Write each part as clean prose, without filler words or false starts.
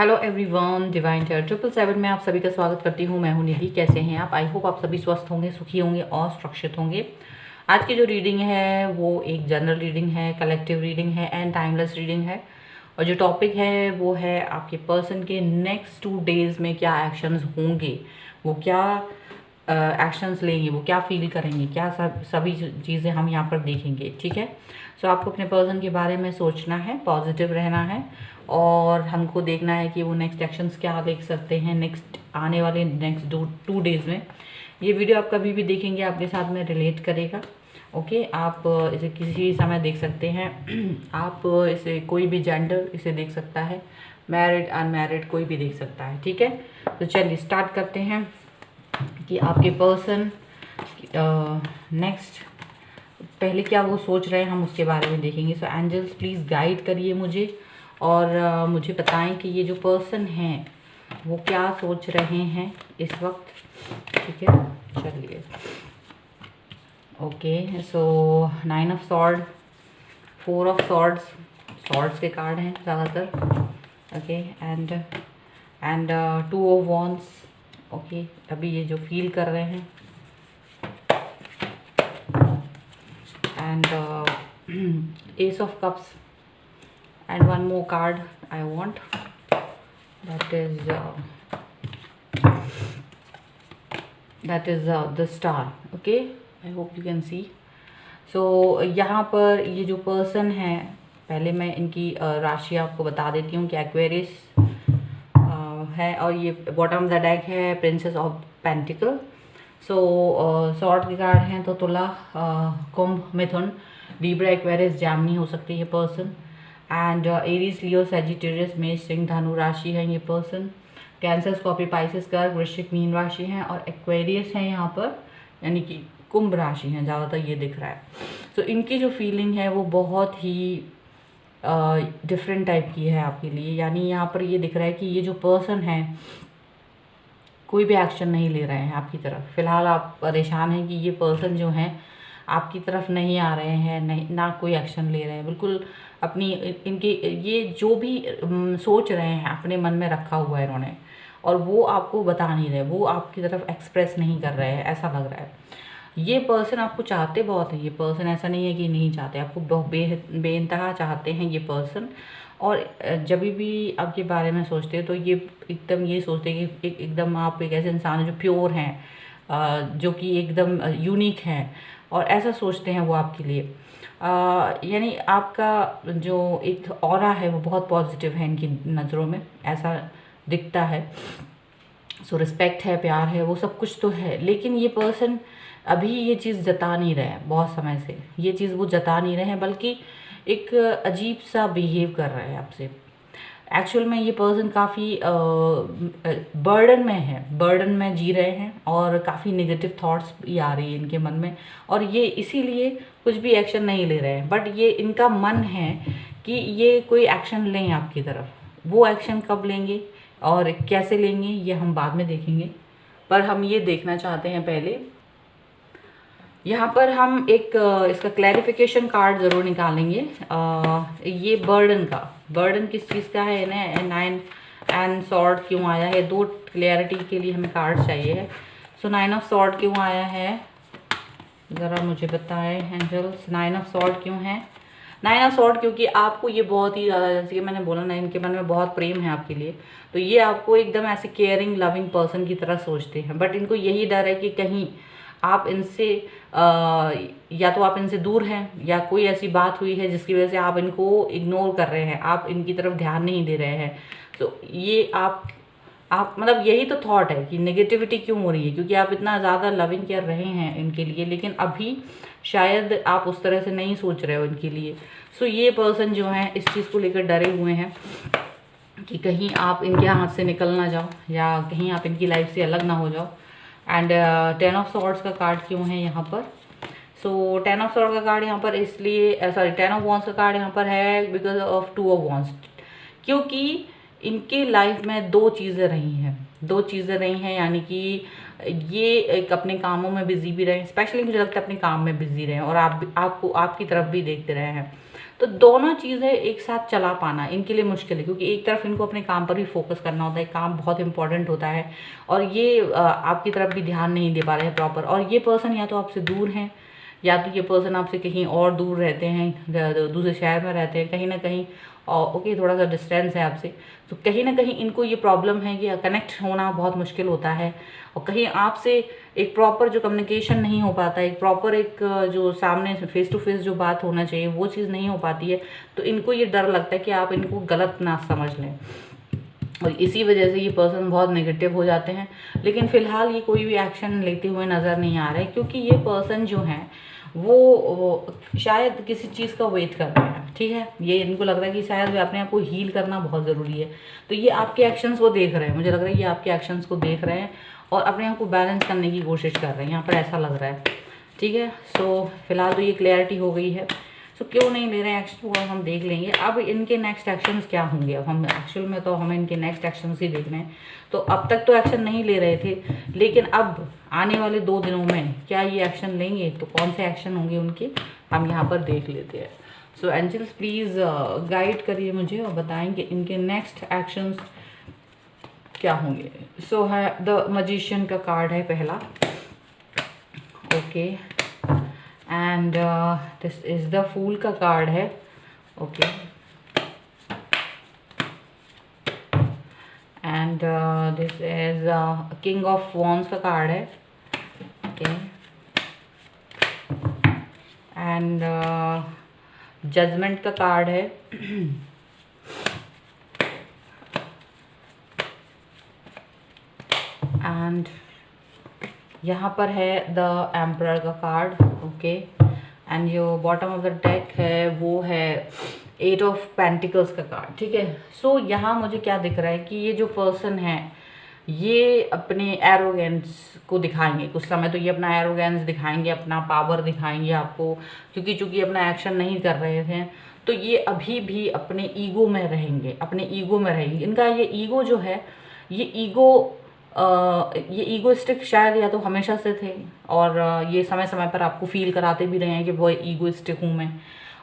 Hello everyone, divine टेयर 777 में आप सभी का स्वागत करती हूँ। मैं हूँ निधि। कैसे हैं आप? आई होप आप सभी स्वस्थ होंगे, सुखी होंगे और सुरक्षित होंगे। आज की जो रीडिंग है वो एक जनरल रीडिंग है, कलेक्टिव रीडिंग है एंड टाइमलेस रीडिंग है। और जो टॉपिक है वो है आपके पर्सन के नेक्स्ट 2 डेज़ में क्या एक्शंस होंगे, वो क्या एक्शंस लेंगे, वो क्या फील करेंगे, क्या सभी चीज़ें हम यहाँ पर देखेंगे। ठीक है। सो आपको अपने पर्सन के बारे में सोचना है, पॉजिटिव रहना है और हमको देखना है कि वो नेक्स्ट एक्शंस क्या देख सकते हैं नेक्स्ट आने वाले नेक्स्ट 2 डेज़ में। ये वीडियो आप कभी भी देखेंगे आपके साथ में रिलेट करेगा। ओके, आप इसे किसी भी समय देख सकते हैं। आप इसे कोई भी जेंडर इसे देख सकता है, मैरिड अनमैरिड कोई भी देख सकता है। ठीक है, तो चलिए स्टार्ट करते हैं कि आपके पर्सन नेक्स्ट पहले क्या वो सोच रहे हैं, हम उसके बारे में देखेंगे। सो एंजल्स प्लीज़ गाइड करिए मुझे और मुझे बताएं कि ये जो पर्सन हैं वो क्या सोच रहे हैं इस वक्त। ठीक है, चलिए। Okay, so 9 of sword, 4 of swords के कार्ड हैं ज़्यादातर। Okay, and 2 of wands. Okay, अभी ये जो फील कर रहे हैं and S of cups and one more card I want, that is the star. Okay, I hope you can see. So यहाँ पर ये जो पर्सन है, पहले मैं इनकी राशि आपको बता देती हूँ कि एक्वेरियस है और ये बॉटम ऑफ द डेक है princess of pentacle. So sword के कार्ड हैं तो तुला, कुंभ, मिथुन, लिब्रा, एक्वेरियस, जैमिनी हो सकती है person. And Aries, Leo, Sagittarius, मेष, सिंह, धनु राशि है ये पर्सन। कैंसर, स्कॉर्पियो, पाइसेस, कर्क, वृश्चिक, मीन राशि हैं और एक्वेरियस है यहाँ पर, यानी कि कुंभ राशि है ज़्यादातर ये दिख रहा है। सो इनकी जो फीलिंग है वो बहुत ही डिफरेंट टाइप की है आपके लिए। यानी यहाँ पर ये दिख रहा है कि ये जो पर्सन है कोई भी एक्शन नहीं ले रहे हैं आपकी तरफ। फ़िलहाल आप परेशान हैं कि ये पर्सन जो हैं आपकी तरफ नहीं आ रहे हैं, नहीं ना कोई एक्शन ले रहे हैं, बिल्कुल अपनी इनकी ये जो भी सोच रहे हैं अपने मन में रखा हुआ है इन्होंने, और वो आपको बता नहीं रहे, वो आपकी तरफ एक्सप्रेस नहीं कर रहे हैं, ऐसा लग रहा है। ये पर्सन आपको चाहते बहुत है, ये पर्सन ऐसा नहीं है कि नहीं चाहते, आपको बेइंतहा चाहते हैं ये पर्सन। और जब भी आपके बारे में सोचते हो तो ये एकदम ये सोचते हैं कि एकदम आप एक ऐसे इंसान हैं जो प्योर हैं, जो कि एकदम यूनिक हैं, और ऐसा सोचते हैं वो आपके लिए। यानी आपका जो एक ऑरा है वो बहुत पॉजिटिव है इनकी नज़रों में, ऐसा दिखता है। सो रिस्पेक्ट है, प्यार है, वो सब कुछ तो है, लेकिन ये पर्सन अभी ये चीज़ जता नहीं रहे हैं। बहुत समय से ये चीज़ वो जता नहीं रहे हैं, बल्कि एक अजीब सा बिहेव कर रहे हैं आपसे। एक्चुअल में ये पर्सन काफ़ी बर्डन में है, बर्डन में जी रहे हैं और काफ़ी नेगेटिव थॉट्स भी आ रही है इनके मन में, और ये इसीलिए कुछ भी एक्शन नहीं ले रहे हैं। बट ये इनका मन है कि ये कोई एक्शन लें आपकी तरफ। वो एक्शन कब लेंगे और कैसे लेंगे ये हम बाद में देखेंगे, पर हम ये देखना चाहते हैं पहले। यहाँ पर हम एक इसका क्लैरिफिकेशन कार्ड ज़रूर निकालेंगे। ये बर्डन किस चीज़ का है ना, 9 एंड सॉर्ड क्यों आया है, 2 क्लैरिटी के लिए हमें कार्ड चाहिए है। सो 9 ऑफ सॉर्ड क्यों आया है, ज़रा मुझे बताएं एंजल्स। 9 ऑफ सॉर्ड क्यों है? 9 ऑफ सॉर्ड क्योंकि आपको ये बहुत ही ज़्यादा, जैसे कि मैंने बोला ना, इनके मन में बहुत प्रेम है आपके लिए, तो ये आपको एकदम ऐसे केयरिंग लविंग पर्सन की तरह सोचते हैं। बट इनको यही डर है कि कहीं आप इनसे या तो आप इनसे दूर हैं या कोई ऐसी बात हुई है जिसकी वजह से आप इनको इग्नोर कर रहे हैं, आप इनकी तरफ ध्यान नहीं दे रहे हैं। तो ये आप मतलब यही तो थॉट है कि नेगेटिविटी क्यों हो रही है, क्योंकि आप इतना ज़्यादा लविंग कर रहे हैं इनके लिए, लेकिन अभी शायद आप उस तरह से नहीं सोच रहे हो इनके लिए। सो ये पर्सन जो है इस चीज़ को लेकर डरे हुए हैं कि कहीं आप इनके हाथ से निकल ना जाओ या कहीं आप इनकी लाइफ से अलग ना हो जाओ। एंड 10 ऑफ सॉर्ड्स का कार्ड क्यों है यहाँ पर? सो 10 ऑफ सॉर्ड का कार्ड यहाँ पर इसलिए, सॉरी 10 ऑफ वॉन्ड्स का कार्ड यहाँ पर है बिकॉज ऑफ 2 ऑफ वॉन्ड्स, क्योंकि इनके लाइफ में 2 चीज़ें रही हैं, यानी कि ये एक अपने कामों में बिजी भी रहे, स्पेशली मुझे लगता है अपने काम में बिजी रहे और आपको आपकी तरफ भी देखते रहे हैं। तो दोनों चीज़ें एक साथ चला पाना इनके लिए मुश्किल है, क्योंकि एक तरफ इनको अपने काम पर भी फोकस करना होता है, काम बहुत इंपॉर्टेंट होता है, और ये आपकी तरफ भी ध्यान नहीं दे पा रहे हैं प्रॉपर। और ये पर्सन या तो आपसे दूर हैं, या तो ये पर्सन आपसे कहीं और दूर रहते हैं, दूसरे शहर में रहते हैं कहीं ना कहीं, और ओके थोड़ा सा डिस्टेंस है आपसे, तो कहीं ना कहीं इनको ये प्रॉब्लम है कि कनेक्ट होना बहुत मुश्किल होता है, और कहीं आपसे एक प्रॉपर जो कम्युनिकेशन नहीं हो पाता, एक प्रॉपर एक जो सामने फेस टू फेस जो बात होना चाहिए वो चीज़ नहीं हो पाती है। तो इनको ये डर लगता है कि आप इनको गलत ना समझ लें, और इसी वजह से ये पर्सन बहुत नेगेटिव हो जाते हैं। लेकिन फ़िलहाल ये कोई भी एक्शन लेते हुए नज़र नहीं आ रहे, क्योंकि ये पर्सन जो हैं वो शायद किसी चीज़ का वेट कर रहे हैं, ठीक है। ये इनको लग रहा है कि शायद वे अपने आप को हील करना बहुत ज़रूरी है। तो ये आपके एक्शंस को देख रहे हैं, मुझे लग रहा है ये आपके एक्शंस को देख रहे हैं और अपने आप को बैलेंस करने की कोशिश कर रहे हैं, यहाँ पर ऐसा लग रहा है, ठीक है। सो फिलहाल तो ये क्लैरिटी हो गई है। सो क्यों नहीं ले रहे हैं एक्शन, वो हम देख लेंगे। अब इनके नेक्स्ट एक्शंस क्या होंगे, अब हम एक्चुअल में तो हमें इनके नेक्स्ट एक्शंस ही देख रहे हैं। तो अब तक तो एक्शन नहीं ले रहे थे, लेकिन अब आने वाले 2 दिनों में क्या ये एक्शन लेंगे, तो कौन से एक्शन होंगे उनके, हम यहाँ पर देख लेते हैं। सो एंजल्स प्लीज़ गाइड करिए मुझे और बताएंगे इनके नेक्स्ट एक्शंस क्या होंगे। सो है द मैजिशियन का कार्ड है पहला, okay, and this is the fool का कार्ड है, okay, and this is king of wands का कार्ड है, ओके, एंड जजमेंट का कार्ड है, एंड यहाँ पर है द एम्परर का कार्ड, ओके, एंड जो बॉटम ऑफ द डेक है वो है 8 ऑफ पेंटिकल्स का कार्ड, ठीक है। सो यहाँ मुझे क्या दिख रहा है कि ये जो पर्सन है ये अपने एरोगेंस को दिखाएंगे कुछ समय, तो ये अपना एरोगेंस दिखाएंगे, अपना पावर दिखाएंगे आपको, क्योंकि चूंकि अपना एक्शन नहीं कर रहे थे, तो ये अभी भी अपने ईगो में रहेंगे, अपने ईगो में रहेंगे। इनका ये ईगो जो है, ये ईगोइस्टिक शायद या तो हमेशा से थे, और ये समय समय पर आपको फील कराते भी रहे हैं कि वो ईगोइस्टिक हूँ मैं।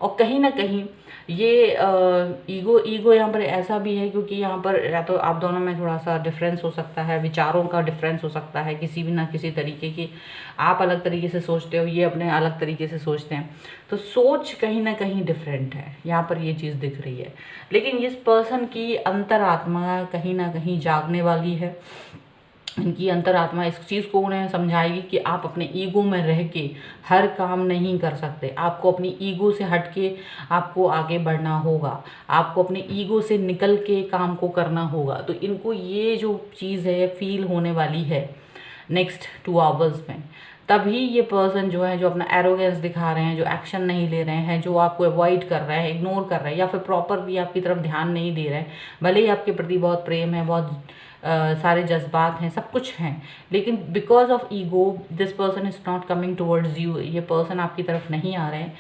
और कहीं ना कहीं ये ईगो यहाँ पर ऐसा भी है, क्योंकि यहाँ पर या तो आप दोनों में थोड़ा सा डिफरेंस हो सकता है, विचारों का डिफरेंस हो सकता है, किसी भी ना किसी तरीके की। आप अलग तरीके से सोचते हो, ये अपने अलग तरीके से सोचते हैं, तो सोच कहीं ना कहीं डिफरेंट है, यहाँ पर ये चीज़ दिख रही है। लेकिन इस पर्सन की अंतरात्मा कहीं ना कहीं जागने वाली है। इनकी अंतरात्मा इस चीज़ को उन्हें समझाएगी कि आप अपने ईगो में रह के हर काम नहीं कर सकते, आपको अपनी ईगो से हट के आपको आगे बढ़ना होगा, आपको अपने ईगो से निकल के काम को करना होगा। तो इनको ये जो चीज़ है फील होने वाली है नेक्स्ट 2 आवर्स में। तभी ये पर्सन जो है, जो अपना एरोगेंस दिखा रहे हैं, जो एक्शन नहीं ले रहे हैं, जो आपको अवॉइड कर रहे हैं, इग्नोर कर रहे हैं, या फिर प्रॉपर भी आपकी तरफ ध्यान नहीं दे रहे हैं, भले ही आपके प्रति बहुत प्रेम है, बहुत सारे जज्बात हैं, सब कुछ हैं, लेकिन because of ego this person is not coming towards you, ये पर्सन आपकी तरफ नहीं आ रहे हैं।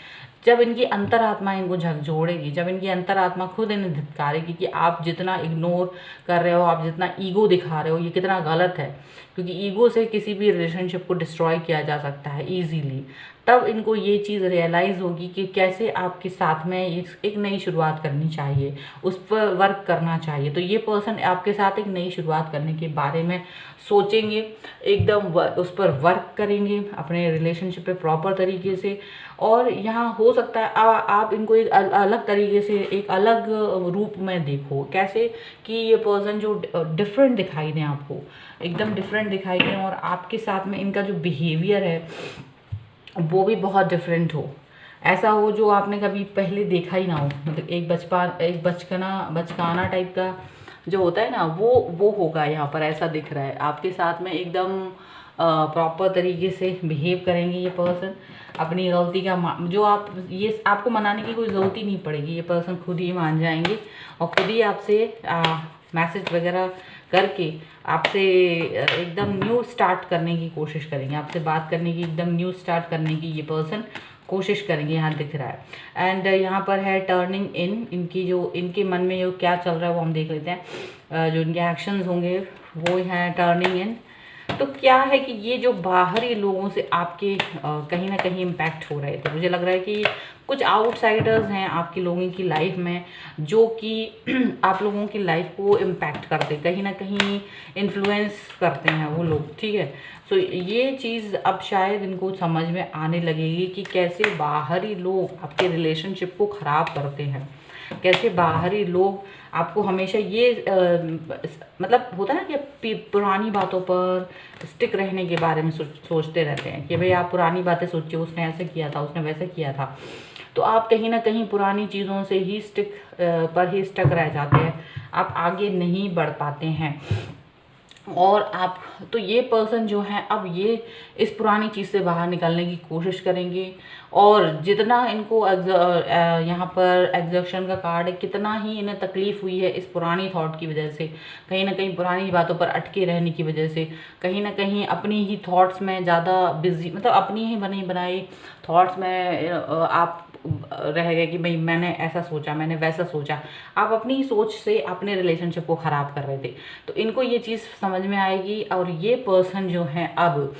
जब इनकी अंतरात्मा इनको झकझोड़ेगी, जब इनकी अंतरात्मा खुद इन्हें धिक्कारेगी कि आप जितना इग्नोर कर रहे हो, आप जितना ईगो दिखा रहे हो, ये कितना गलत है, क्योंकि ईगो से किसी भी रिलेशनशिप को डिस्ट्रॉय किया जा सकता है ईजीली। तब इनको ये चीज़ रियलाइज़ होगी कि कैसे आपके साथ में एक नई शुरुआत करनी चाहिए, उस पर वर्क करना चाहिए। तो ये पर्सन आपके साथ एक नई शुरुआत करने के बारे में सोचेंगे, एकदम उस पर वर्क करेंगे अपने रिलेशनशिप पे प्रॉपर तरीके से। और यहाँ हो सकता है आप इनको एक अलग तरीके से, एक अलग रूप में देखो, कैसे कि ये पर्सन जो डिफरेंट दिखाई दें, आपको एकदम डिफरेंट दिखाई दें, और आपके साथ में इनका जो बिहेवियर है वो भी बहुत डिफरेंट हो, ऐसा हो जो आपने कभी पहले देखा ही ना हो। मतलब एक बचकाना टाइप का जो होता है ना, वो होगा यहाँ पर, ऐसा दिख रहा है। आपके साथ में एकदम प्रॉपर तरीके से बिहेव करेंगे ये पर्सन। अपनी गलती का जो आप ये आपको मनाने की कोई ज़रूरत ही नहीं पड़ेगी, ये पर्सन खुद ही मान जाएंगे और खुद ही आपसे मैसेज वगैरह करके आपसे एकदम न्यू स्टार्ट करने की कोशिश करेंगे, आपसे बात करने की, एकदम न्यू स्टार्ट करने की ये पर्सन कोशिश करेंगे, यहाँ दिख रहा है। एंड यहाँ पर है टर्निंग इन, इनके मन में जो क्या चल रहा है वो हम देख लेते हैं। जो इनके एक्शंस होंगे वो हैं टर्निंग इन, तो क्या है कि ये जो बाहरी लोगों से आपके कहीं ना कहीं इम्पैक्ट हो रहे थे, मुझे लग रहा है कि कुछ आउटसाइडर्स हैं आपके लोगों की लाइफ में, जो कि आप लोगों की लाइफ को इम्पैक्ट करते, कहीं ना कहीं इन्फ्लुएंस करते हैं वो लोग, ठीक है। सो ये चीज़ अब शायद इनको समझ में आने लगेगी कि कैसे बाहरी लोग आपके रिलेशनशिप को ख़राब करते हैं, कैसे बाहरी लोग आपको हमेशा ये मतलब होता है ना कि पुरानी बातों पर स्टिक रहने के बारे में सोचते रहते हैं कि भाई आप पुरानी बातें सोचिए, उसने ऐसे किया था, उसने वैसे किया था, तो आप कहीं ना कहीं पुरानी चीज़ों से ही पर ही स्टक रह जाते हैं, आप आगे नहीं बढ़ पाते हैं। और आप तो ये पर्सन जो है अब ये इस पुरानी चीज़ से बाहर निकलने की कोशिश करेंगे, और जितना इनको यहाँ पर एग्जॉशन का कार्ड है, कितना ही इन्हें तकलीफ़ हुई है इस पुरानी थॉट की वजह से, कहीं ना कहीं पुरानी बातों पर अटके रहने की वजह से, कहीं ना कहीं अपनी ही थॉट्स में ज़्यादा बिजी, मतलब अपनी ही बनी बनाई थॉट्स में आप रह गए कि भाई मैंने ऐसा सोचा, मैंने वैसा सोचा, आप अपनी सोच से अपने रिलेशनशिप को ख़राब कर रहे थे। तो इनको ये चीज़ समझ में आएगी, और ये पर्सन जो है अब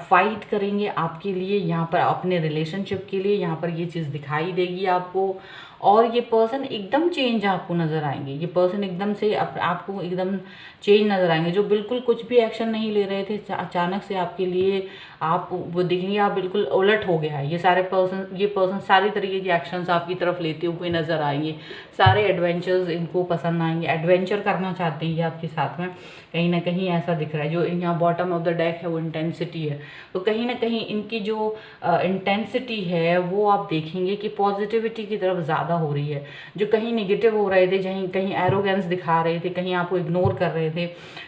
फाइट करेंगे आपके लिए, यहाँ पर अपने रिलेशनशिप के लिए, यहाँ पर ये चीज़ दिखाई देगी आपको। और ये पर्सन एकदम चेंज आपको नज़र आएंगे, ये पर्सन एकदम से आपको एकदम चेंज नज़र आएंगे, जो बिल्कुल कुछ भी एक्शन नहीं ले रहे थे, अचानक से आपके लिए आप वो देखेंगे आप बिल्कुल उलट हो गया है। ये पर्सन सारी तरीके के एक्शंस आपकी तरफ लेते हुए नज़र आएंगे, सारे एडवेंचर्स इनको पसंद आएंगे, एडवेंचर करना चाहते हैं ये आपके साथ में, कहीं ना कहीं ऐसा दिख रहा है। जो यहाँ बॉटम ऑफ द डेक है वो इंटेंसिटी है, तो कहीं ना कहीं इनकी जो इंटेंसिटी है वो आप देखेंगे कि पॉजिटिविटी की तरफ ज़्यादा हो रही है। जो कहीं निगेटिव हो रहे थे, कहीं कहीं एरोगेंस दिखा रहे थे, कहीं आपको इग्नोर कर रहे थे,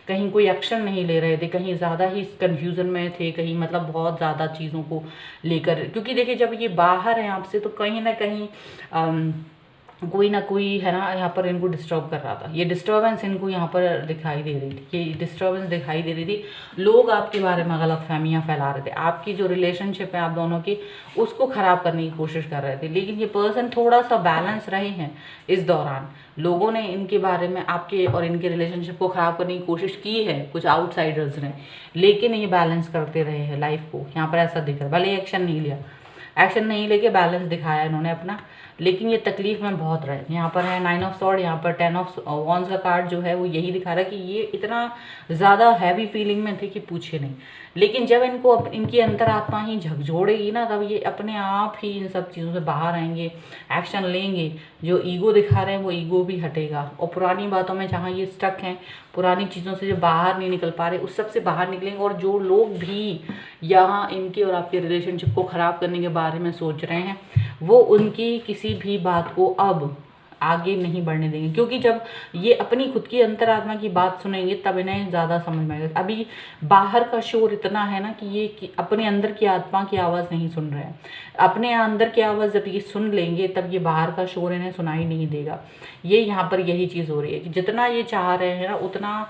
कहीं कोई एक्शन नहीं ले रहे थे, कहीं ज़्यादा ही कन्फ्यूज़न में थे, कहीं मतलब बहुत ज़्यादा चीज़ों को लेकर, क्योंकि देखिए जब ये बाहर है आपसे तो कहीं ना कहीं कोई ना कोई है ना यहाँ पर इनको डिस्टर्ब कर रहा था। ये डिस्टर्बेंस इनको यहाँ पर दिखाई दे रही थी, ये डिस्टर्बेंस दिखाई दे रही थी। लोग आपके बारे में गलत फहमियाँ फैला रहे थे, आपकी जो रिलेशनशिप है आप दोनों की उसको ख़राब करने की कोशिश कर रहे थे। लेकिन ये पर्सन थोड़ा सा बैलेंस रहे हैं इस दौरान, लोगों ने इनके बारे में आपके और इनके रिलेशनशिप को ख़राब करने की कोशिश की है, कुछ आउटसाइडर्स ने, लेकिन ये बैलेंस करते रहे हैं लाइफ को। यहाँ पर ऐसा दिख रहा है, भले एक्शन नहीं लिया, एक्शन नहीं लेके बैलेंस दिखाया इन्होंने अपना, लेकिन ये तकलीफ में बहुत रहे। यहाँ पर है 9 ऑफ सॉर्ड, यहाँ पर 10 ऑफ वॉन्स का कार्ड जो है वो यही दिखा रहा है कि ये इतना ज़्यादा हैवी फीलिंग में थे कि पूछे नहीं। लेकिन जब इनको इनकी अंतरात्मा ही झकझोड़ेगी ना, तब ये अपने आप ही इन सब चीज़ों से बाहर आएंगे, एक्शन लेंगे। जो ईगो दिखा रहे हैं वो ईगो भी हटेगा, और पुरानी बातों में जहाँ ये स्टक हैं, पुरानी चीज़ों से जो बाहर नहीं निकल पा रहे, उस सब से बाहर निकलेंगे। और जो लोग भी यहाँ इनके और आपके रिलेशनशिप को ख़राब करने के बारे में सोच रहे हैं, वो उनकी किसी भी बात को अब आगे नहीं बढ़ने देंगे, क्योंकि जब ये अपनी खुद की अंतरात्मा की बात सुनेंगे तब इन्हें ज़्यादा समझ में आएगा। अभी बाहर का शोर इतना है ना कि ये अपने अंदर की आत्मा की आवाज़ नहीं सुन रहे हैं। अपने अंदर की आवाज़ जब ये सुन लेंगे तब ये बाहर का शोर इन्हें सुनाई नहीं देगा। ये यहाँ पर यही चीज़ हो रही है कि जितना ये चाह रहे हैं ना, उतना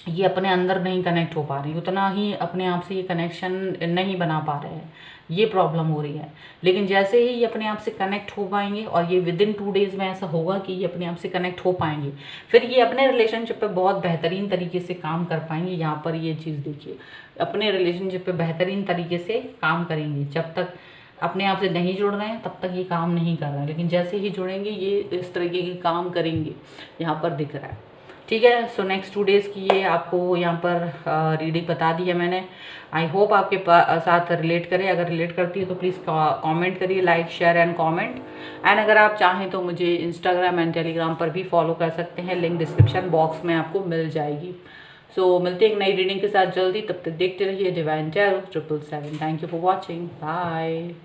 ये अपने अंदर नहीं कनेक्ट हो पा रही, उतना ही अपने आप से ये कनेक्शन नहीं बना पा रहे हैं, ये प्रॉब्लम हो रही है। लेकिन जैसे ही ये अपने आप से कनेक्ट हो पाएंगे, और ये विद इन 2 डेज़ में ऐसा होगा कि ये अपने आप से कनेक्ट हो पाएंगे, फिर ये अपने रिलेशनशिप पे बहुत बेहतरीन तरीके से काम कर पाएंगे। यहाँ पर ये चीज़ देखिए, अपने रिलेशनशिप पे बेहतरीन तरीके से काम करेंगे। जब तक अपने आप से नहीं जुड़ रहे हैं तब तक ये काम नहीं कर रहे हैं, लेकिन जैसे ही जुड़ेंगे ये इस तरीके के काम करेंगे, यहाँ पर दिख रहा है। ठीक है, सो नेक्स्ट 2 डेज़ की ये आपको यहाँ पर रीडिंग बता दी है मैंने। आई होप आपके साथ रिलेट करे। अगर रिलेट करती है तो प्लीज़ कमेंट करिए, like share and comment. And अगर आप चाहें तो मुझे इंस्टाग्राम एंड टेलीग्राम पर भी फॉलो कर सकते हैं, लिंक डिस्क्रिप्शन बॉक्स में आपको मिल जाएगी। सो मिलते हैं एक नई रीडिंग के साथ जल्दी, तब तक देखते रहिए divine tarot 777। Thank you for watching, bye.